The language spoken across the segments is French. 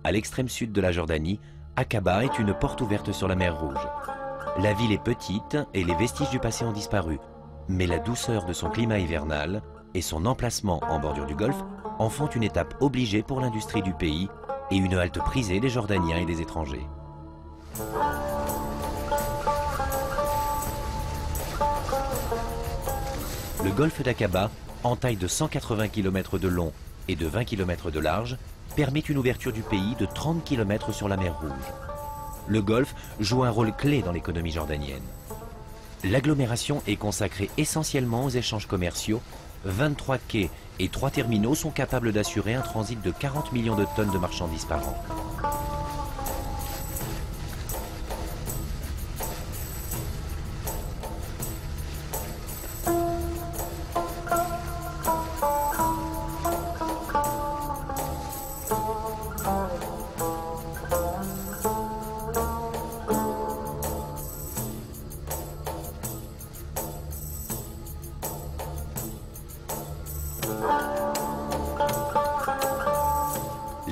à l'extrême sud de la Jordanie, Aqaba est une porte ouverte sur la mer Rouge. La ville est petite et les vestiges du passé ont disparu, mais la douceur de son climat hivernal et son emplacement en bordure du Golfe en font une étape obligée pour l'industrie du pays et une halte prisée des Jordaniens et des étrangers. Le golfe d'Aqaba, en taille de 180 km de long et de 20 km de large, permet une ouverture du pays de 30 km sur la mer Rouge. Le golfe joue un rôle clé dans l'économie jordanienne. L'agglomération est consacrée essentiellement aux échanges commerciaux. 23 quais et 3 terminaux sont capables d'assurer un transit de 40 millions de tonnes de marchandises par an.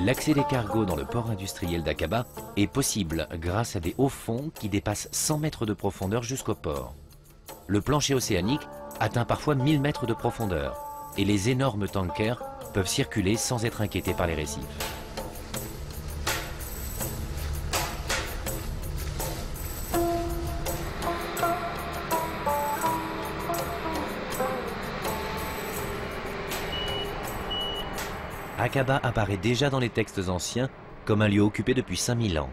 L'accès des cargos dans le port industriel d'Aqaba est possible grâce à des hauts fonds qui dépassent 100 mètres de profondeur jusqu'au port. Le plancher océanique atteint parfois 1000 mètres de profondeur et les énormes tankers peuvent circuler sans être inquiétés par les récifs. Aqaba apparaît déjà dans les textes anciens comme un lieu occupé depuis 5000 ans.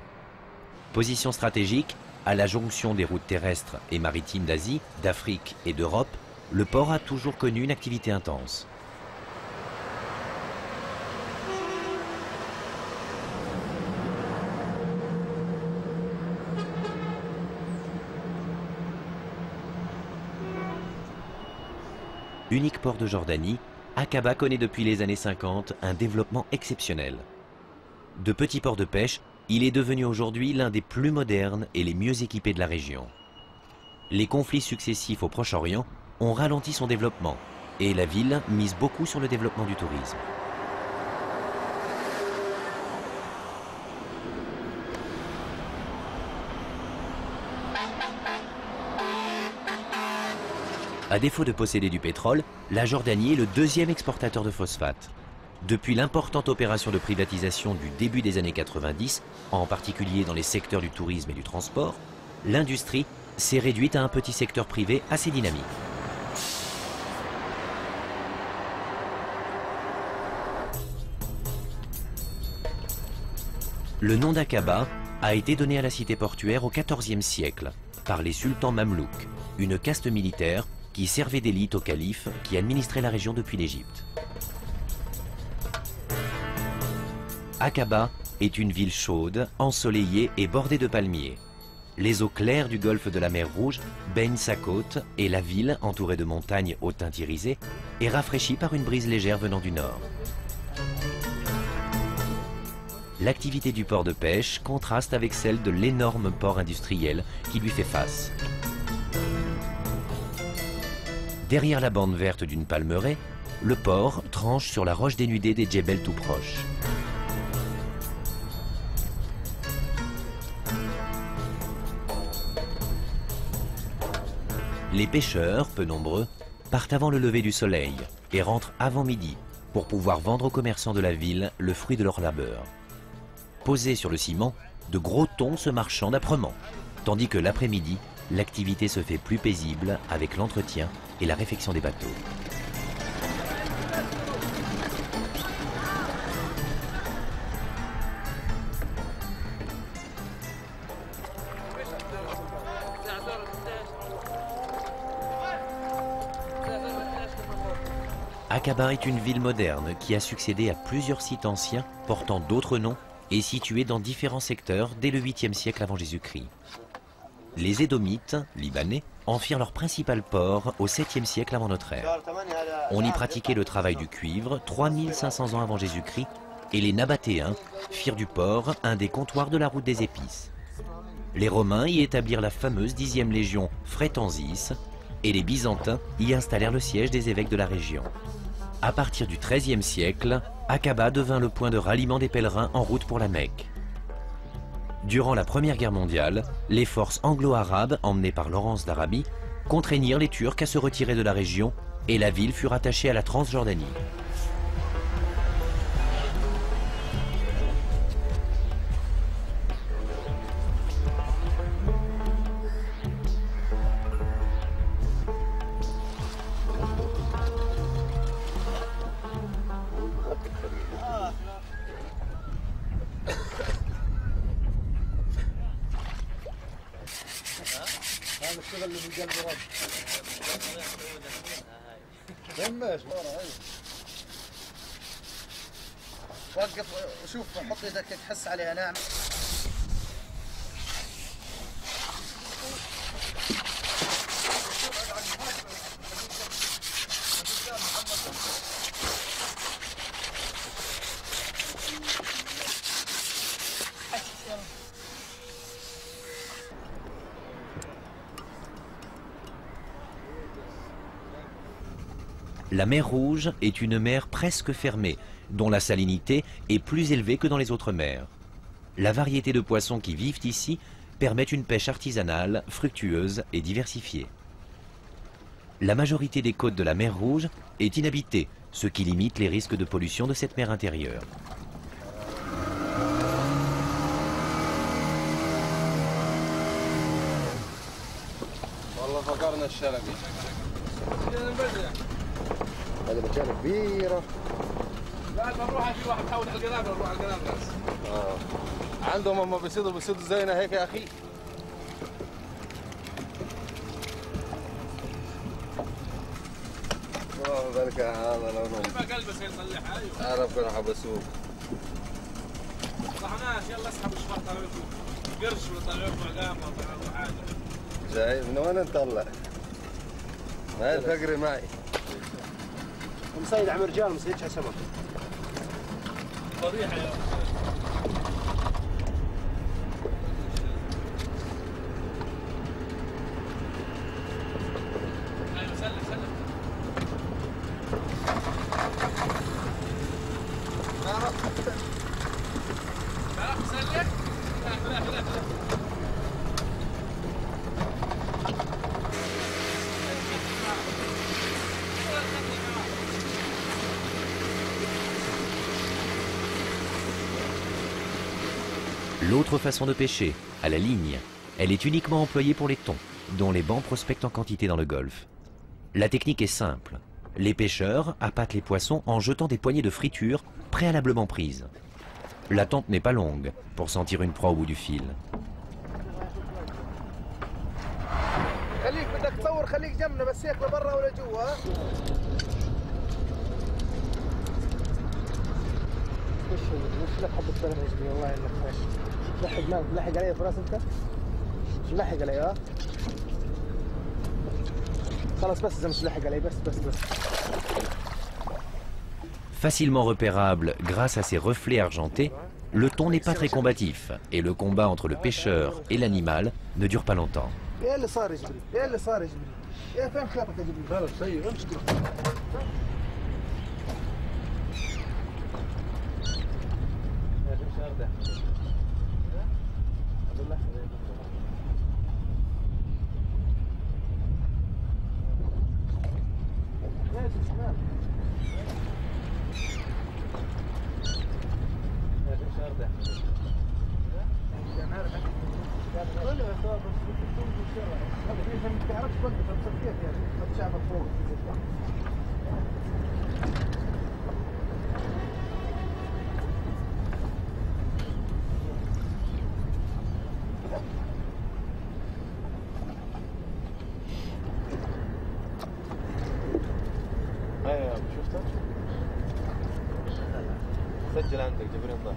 Position stratégique, à la jonction des routes terrestres et maritimes d'Asie, d'Afrique et d'Europe, le port a toujours connu une activité intense. Unique port de Jordanie, Aqaba connaît depuis les années 50 un développement exceptionnel. De petit port de pêche, il est devenu aujourd'hui l'un des plus modernes et les mieux équipés de la région. Les conflits successifs au Proche-Orient ont ralenti son développement et la ville mise beaucoup sur le développement du tourisme. À défaut de posséder du pétrole, la Jordanie est le deuxième exportateur de phosphate. Depuis l'importante opération de privatisation du début des années 90, en particulier dans les secteurs du tourisme et du transport, l'industrie s'est réduite à un petit secteur privé assez dynamique. Le nom d'Aqaba a été donné à la cité portuaire au XIVe siècle par les sultans mamelouks, une caste militaire qui servait d'élite au calife qui administrait la région depuis l'Égypte. Aqaba est une ville chaude, ensoleillée et bordée de palmiers. Les eaux claires du golfe de la mer Rouge baignent sa côte et la ville, entourée de montagnes au teint irisé, est rafraîchie par une brise légère venant du nord. L'activité du port de pêche contraste avec celle de l'énorme port industriel qui lui fait face. Derrière la bande verte d'une palmeraie, le port tranche sur la roche dénudée des djebels tout proches. Les pêcheurs, peu nombreux, partent avant le lever du soleil et rentrent avant midi pour pouvoir vendre aux commerçants de la ville le fruit de leur labeur. Posés sur le ciment, de gros thons se marchandent âprement, tandis que l'après-midi, l'activité se fait plus paisible avec l'entretien et la réfection des bateaux. Aqaba est une ville moderne qui a succédé à plusieurs sites anciens portant d'autres noms et située dans différents secteurs dès le 8e siècle avant Jésus-Christ. Les Édomites, libanais, en firent leur principal port au 7e siècle avant notre ère. On y pratiquait le travail du cuivre 3500 ans avant Jésus-Christ et les Nabatéens firent du port un des comptoirs de la route des épices. Les Romains y établirent la fameuse 10e légion Phrétensis et les Byzantins y installèrent le siège des évêques de la région. À partir du XIIIe siècle, Aqaba devint le point de ralliement des pèlerins en route pour la Mecque. Durant la Première Guerre mondiale, les forces anglo-arabes, emmenées par Laurence d'Arabie, contraignirent les Turcs à se retirer de la région et la ville fut rattachée à la Transjordanie. الشغل اللي بقلب رب دمش وقف شوف حط يدك تحس عليها ناعمة. La mer Rouge est une mer presque fermée, dont la salinité est plus élevée que dans les autres mers. La variété de poissons qui vivent ici permet une pêche artisanale, fructueuse et diversifiée. La majorité des côtes de la mer Rouge est inhabitée, ce qui limite les risques de pollution de cette mer intérieure. هذه مكانة كبيرة. لا بنروح في واحد حول على القنابل نروح على القنابل. عندهم هم بيصيدوا زينا هيك يا أخي. ذلك هذا لونه. ما قلبس يصلحها أيوه. أعرف كنا حبسوه. صحناش يلا اسحب الشفاط طلعوا لكم قرش ولا طلعوا لكم عقام ولا طلعوا لكم حاجة. جاي من وين نطلع؟ هاي الفقري معي. مصيد على رجال مصيدش على سمك. فضيحة يا ايوه سلم سلم. تعرف تسلك؟ لا لا لا. L'autre façon de pêcher, à la ligne, elle est uniquement employée pour les thons, dont les bancs prospectent en quantité dans le golfe. La technique est simple. Les pêcheurs appâtent les poissons en jetant des poignées de friture préalablement prises. L'attente n'est pas longue pour sentir une proie au bout du fil. Facilement repérable grâce à ses reflets argentés, le thon n'est pas très combatif et le combat entre le pêcheur et l'animal ne dure pas longtemps. سجل عندك جبرين ضاع.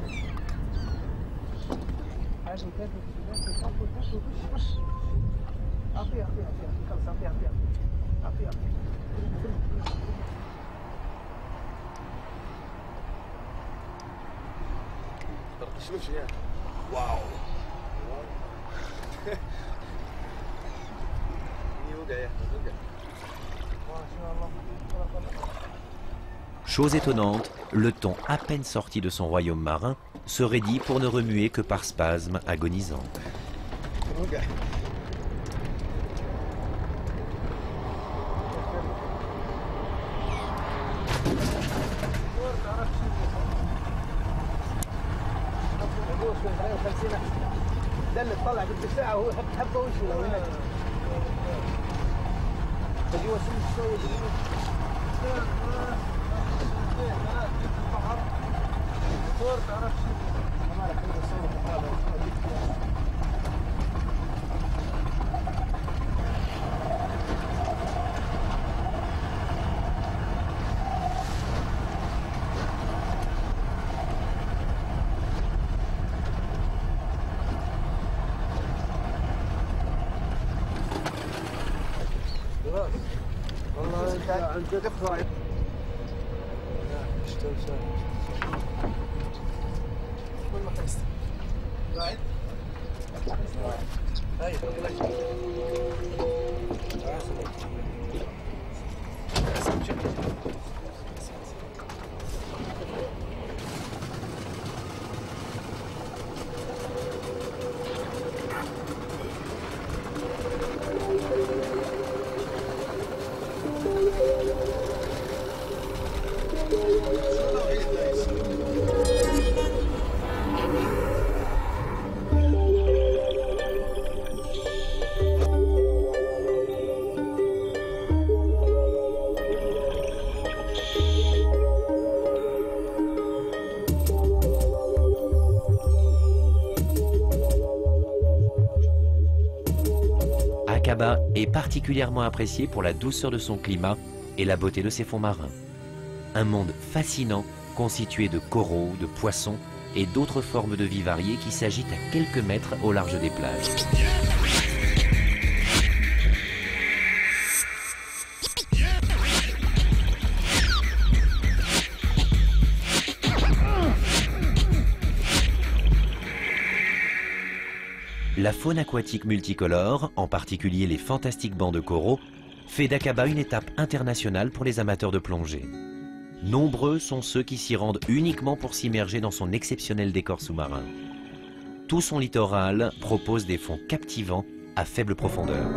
واو. يوقع يا احمد وقع. ما شاء الله. Chose étonnante, le thon à peine sorti de son royaume marin se raidit pour ne remuer que par spasmes agonisants. Aqaba est particulièrement apprécié pour la douceur de son climat et la beauté de ses fonds marins. Un monde fascinant constitué de coraux, de poissons et d'autres formes de vie variées qui s'agitent à quelques mètres au large des plages. La faune aquatique multicolore, en particulier les fantastiques bancs de coraux, fait d'Aqaba une étape internationale pour les amateurs de plongée. Nombreux sont ceux qui s'y rendent uniquement pour s'immerger dans son exceptionnel décor sous-marin. Tout son littoral propose des fonds captivants à faible profondeur.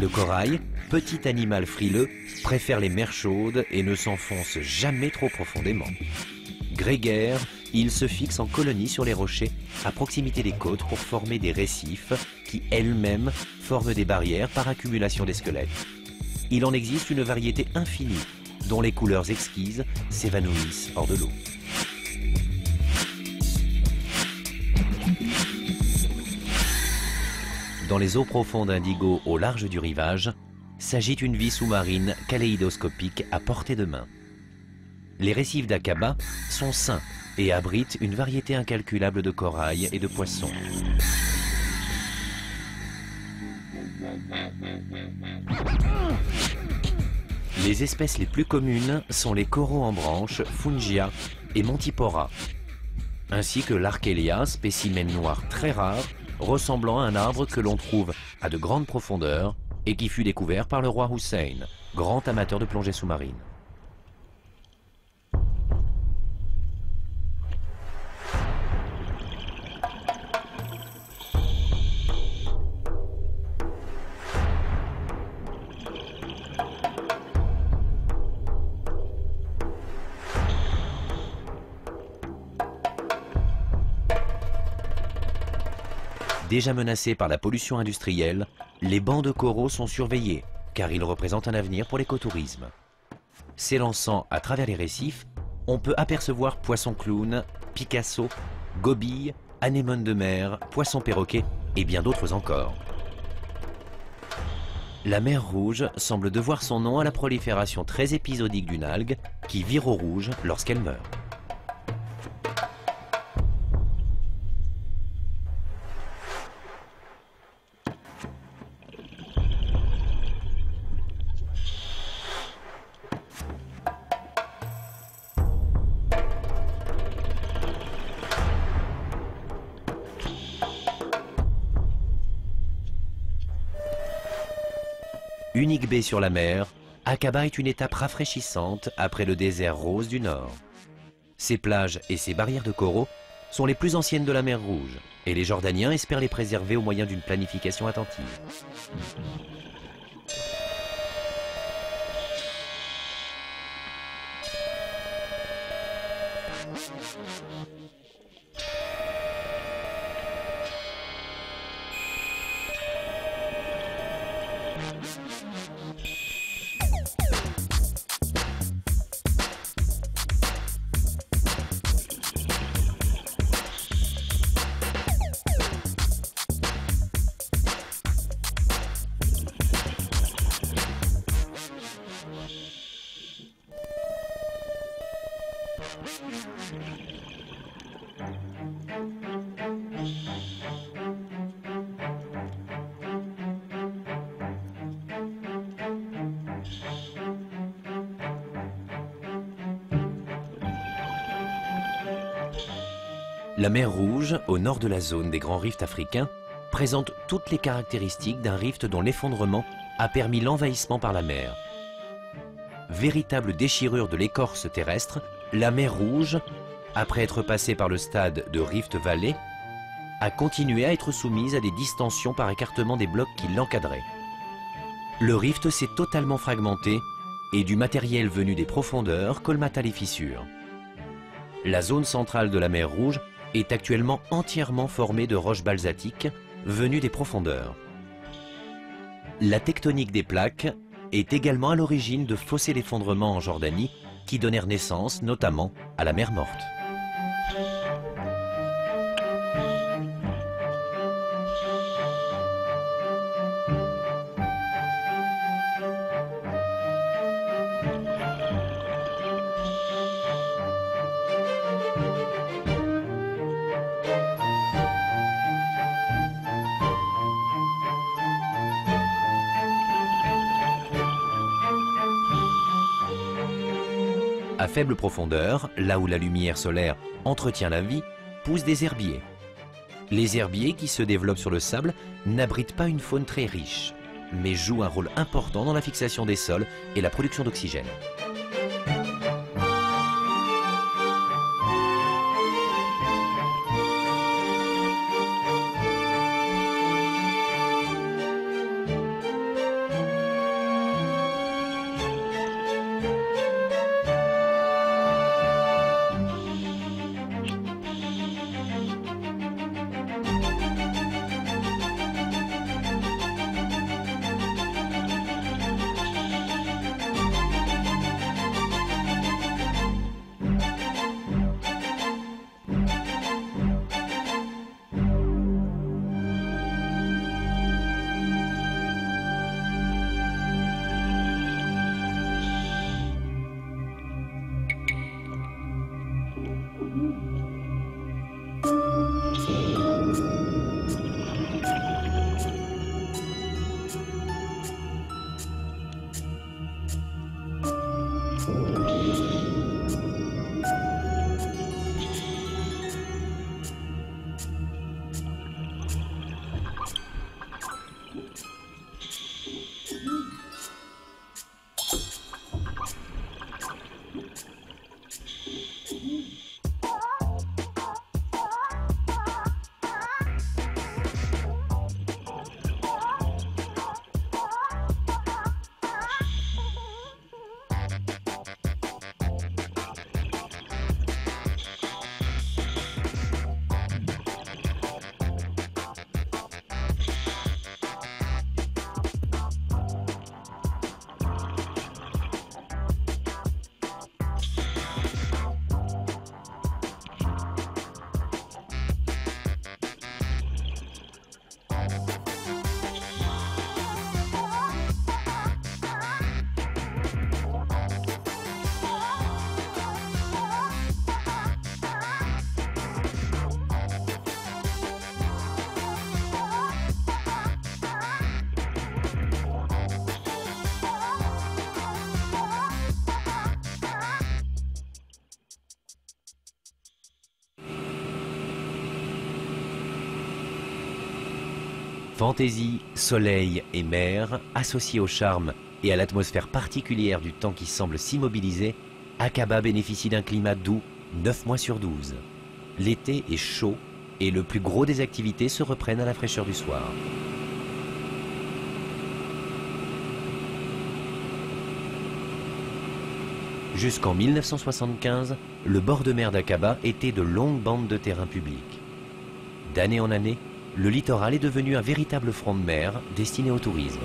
Le corail, petit animal frileux, préfère les mers chaudes et ne s'enfonce jamais trop profondément. Grégaire, il se fixe en colonie sur les rochers à proximité des côtes pour former des récifs qui elles-mêmes forment des barrières par accumulation des squelettes. Il en existe une variété infinie dont les couleurs exquises s'évanouissent hors de l'eau. Dans les eaux profondes indigo au large du rivage, s'agite une vie sous-marine kaléidoscopique à portée de main. Les récifs d'Aqaba sont sains et abritent une variété incalculable de corail et de poissons. Les espèces les plus communes sont les coraux en branche, Fungia et Montipora, ainsi que l'Archélia, spécimen noir très rare, ressemblant à un arbre que l'on trouve à de grandes profondeurs et qui fut découvert par le roi Hussein, grand amateur de plongée sous-marine. Déjà menacés par la pollution industrielle, les bancs de coraux sont surveillés, car ils représentent un avenir pour l'écotourisme. S'élançant à travers les récifs, on peut apercevoir poissons clowns, Picasso, gobilles, anémones de mer, poissons perroquets et bien d'autres encore. La mer Rouge semble devoir son nom à la prolifération très épisodique d'une algue qui vire au rouge lorsqu'elle meurt. Unique baie sur la mer, Aqaba est une étape rafraîchissante après le désert rose du Nord. Ses plages et ses barrières de coraux sont les plus anciennes de la mer Rouge et les Jordaniens espèrent les préserver au moyen d'une planification attentive. La mer Rouge, au nord de la zone des grands rifts africains, présente toutes les caractéristiques d'un rift dont l'effondrement a permis l'envahissement par la mer. Véritable déchirure de l'écorce terrestre, la mer Rouge, après être passée par le stade de rift-vallée, a continué à être soumise à des distensions par écartement des blocs qui l'encadraient. Le rift s'est totalement fragmenté et du matériel venu des profondeurs colmata les fissures. La zone centrale de la mer Rouge est actuellement entièrement formée de roches basaltiques venues des profondeurs. La tectonique des plaques est également à l'origine de fossés d'effondrement en Jordanie qui donnèrent naissance notamment à la mer Morte. À faible profondeur, là où la lumière solaire entretient la vie, poussent des herbiers. Les herbiers qui se développent sur le sable n'abritent pas une faune très riche, mais jouent un rôle important dans la fixation des sols et la production d'oxygène. Fantaisie, soleil et mer, associés au charme et à l'atmosphère particulière du temps qui semble s'immobiliser, Aqaba bénéficie d'un climat doux 9 mois sur 12. L'été est chaud et le plus gros des activités se reprennent à la fraîcheur du soir. Jusqu'en 1975, le bord de mer d'Aqaba était de longues bandes de terrain public. D'année en année, le littoral est devenu un véritable front de mer destiné au tourisme.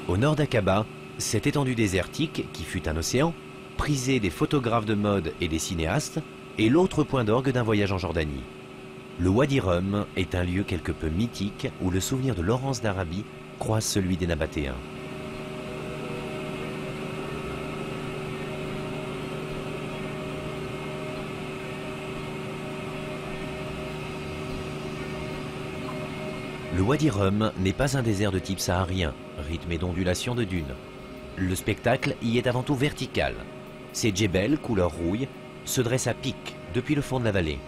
Au nord d'Aqaba, cette étendue désertique, qui fut un océan, prisée des photographes de mode et des cinéastes, est l'autre point d'orgue d'un voyage en Jordanie. Le Wadi Rum est un lieu quelque peu mythique où le souvenir de Laurence d'Arabie croise celui des Nabatéens. Le Wadi Rum n'est pas un désert de type saharien, rythmé d'ondulations de dunes. Le spectacle y est avant tout vertical. Ces djebels, couleur rouille, se dressent à pic depuis le fond de la vallée.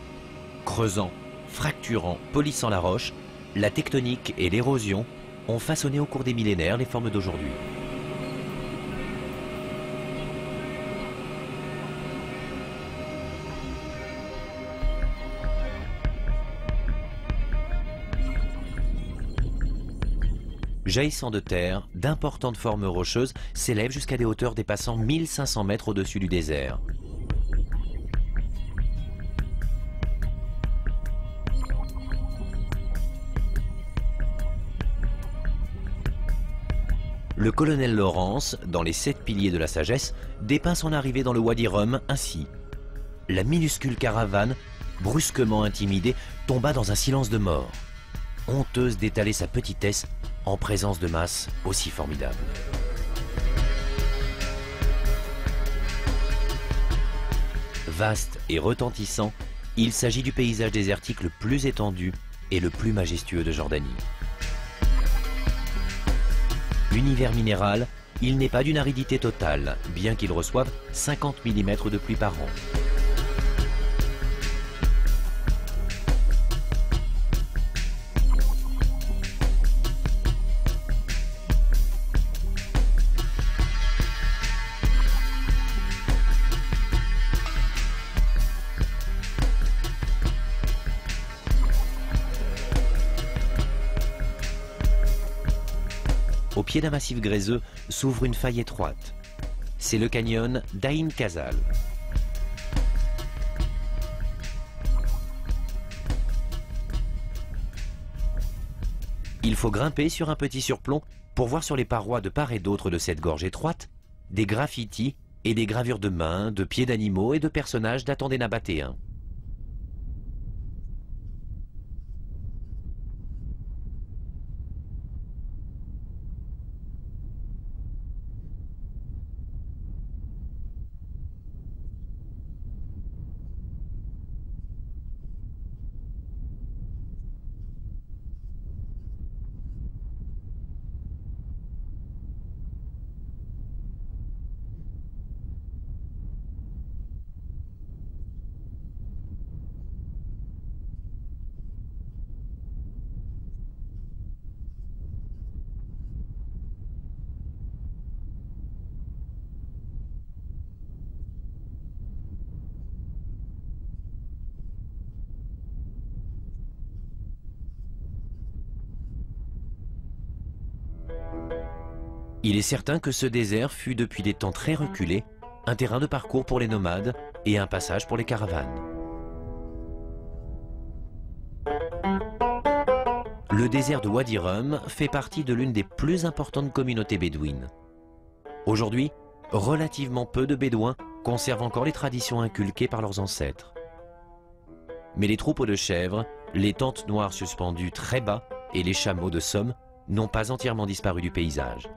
Creusant, fracturant, polissant la roche, la tectonique et l'érosion ont façonné au cours des millénaires les formes d'aujourd'hui. Jaillissant de terre, d'importantes formes rocheuses s'élèvent jusqu'à des hauteurs dépassant 1500 mètres au-dessus du désert. Le colonel Lawrence, dans les 7 piliers de la sagesse, dépeint son arrivée dans le Wadi Rum ainsi. La minuscule caravane, brusquement intimidée, tomba dans un silence de mort. Honteuse d'étaler sa petitesse en présence de masses aussi formidables. Vaste et retentissant, il s'agit du paysage désertique le plus étendu et le plus majestueux de Jordanie. Univers minéral, il n'est pas d'une aridité totale, bien qu'il reçoive 50 mm de pluie par an. Au pied d'un massif gréseux s'ouvre une faille étroite. C'est le canyon d'Ain Khazal. Il faut grimper sur un petit surplomb pour voir sur les parois de part et d'autre de cette gorge étroite des graffitis et des gravures de mains, de pieds d'animaux et de personnages datant des Nabatéens. Il est certain que ce désert fut depuis des temps très reculés un terrain de parcours pour les nomades et un passage pour les caravanes. Le désert de Wadi Rum fait partie de l'une des plus importantes communautés bédouines. Aujourd'hui, relativement peu de Bédouins conservent encore les traditions inculquées par leurs ancêtres. Mais les troupeaux de chèvres, les tentes noires suspendues très bas et les chameaux de somme n'ont pas entièrement disparu du paysage.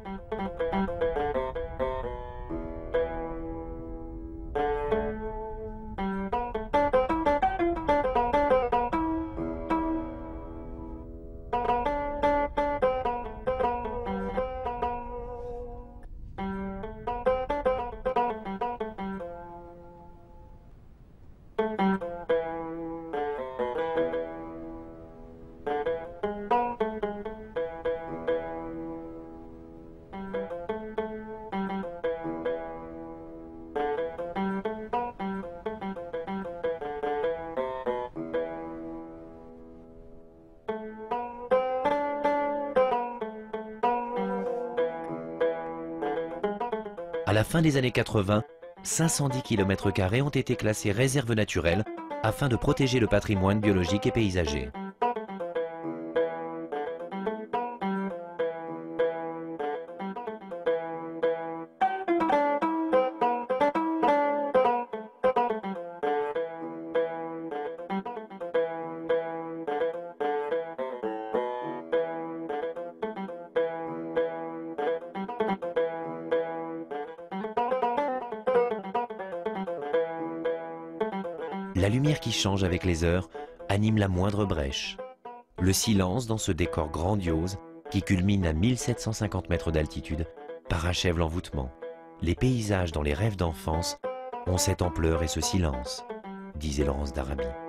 À la fin des années 80, 510 km² ont été classés réserves naturelles afin de protéger le patrimoine biologique et paysager. La lumière qui change avec les heures anime la moindre brèche. Le silence dans ce décor grandiose qui culmine à 1750 mètres d'altitude parachève l'envoûtement. Les paysages dans les rêves d'enfance ont cette ampleur et ce silence, disait Laurence d'Arabie.